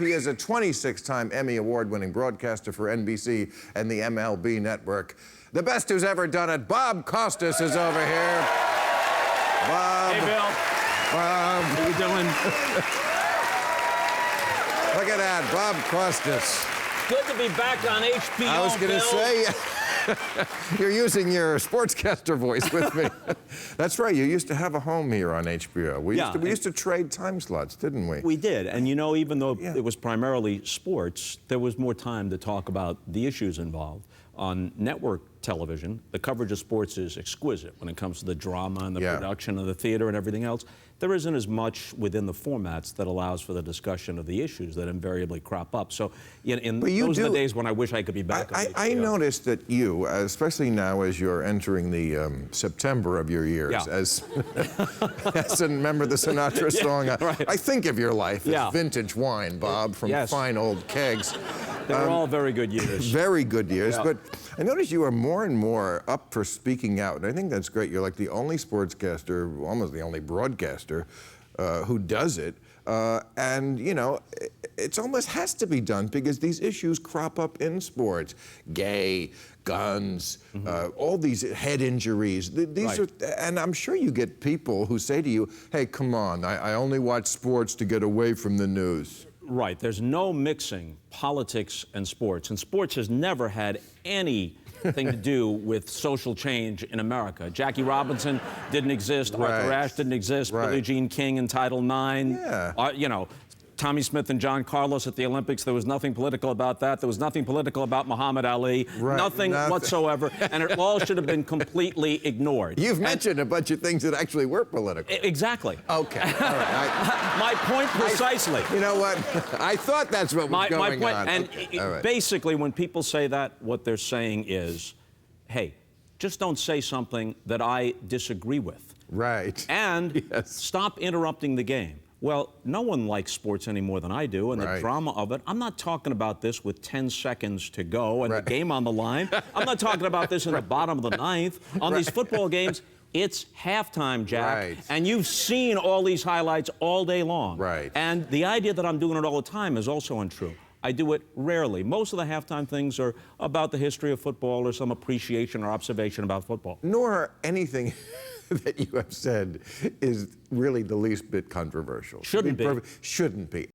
He is a 26-time Emmy Award-winning broadcaster for NBC and the MLB Network. The best who's ever done it, Bob Costas, is over here. Bob. Hey, Bill. Bob. How you doing? Look at that, Bob Costas. Good to be back on HBO, I was going to say, you're using your sportscaster voice with me. That's right, you used to have a home here on HBO. We used to trade time slots, didn't we? We did, and you know, even though it was primarily sports, there was more time to talk about the issues involved. On network television, the coverage of sports is exquisite when it comes to the drama and the production of the theater and everything else. There isn't as much within the formats that allows for the discussion of the issues that invariably crop up. So those are the days when I wish I could be back on HBO. I noticed that you, especially now as you're entering the September of your years, as a member of the Sinatra song, right. I think of your life as vintage wine, Bob, from fine old kegs. They were all very good years. Very good years, but I notice you are more and more up for speaking out, and I think that's great. You're like the only sportscaster, almost the only broadcaster, who does it. And, you know, it almost has to be done because these issues crop up in sports. Gay, guns, all these head injuries. These are, and I'm sure you get people who say to you, hey, come on, I only watch sports to get away from the news. Right. There's no mixing politics and sports. And sports has never had anything to do with social change in America. Jackie Robinson didn't exist. Arthur Ashe didn't exist. Billie Jean King in Title IX. You know, Tommy Smith and John Carlos at the Olympics, there was nothing political about that. There was nothing political about Muhammad Ali. Nothing whatsoever. And it all should have been completely ignored. You've mentioned a bunch of things that actually were political. Exactly. Okay. All right. My point precisely. You know what? I thought that's what was going on. And basically, when people say that, what they're saying is, hey, just don't say something that I disagree with. Right. And stop interrupting the game. Well, no one likes sports any more than I do, and the drama of it. I'm not talking about this with 10 seconds to go and the game on the line. I'm not talking about this in the bottom of the ninth. On these football games, it's halftime, Jack. And you've seen all these highlights all day long. And the idea that I'm doing it all the time is also untrue. I do it rarely. Most of the halftime things are about the history of football or some appreciation or observation about football. Nor anything that you have said is really the least bit controversial. Shouldn't be. Shouldn't be.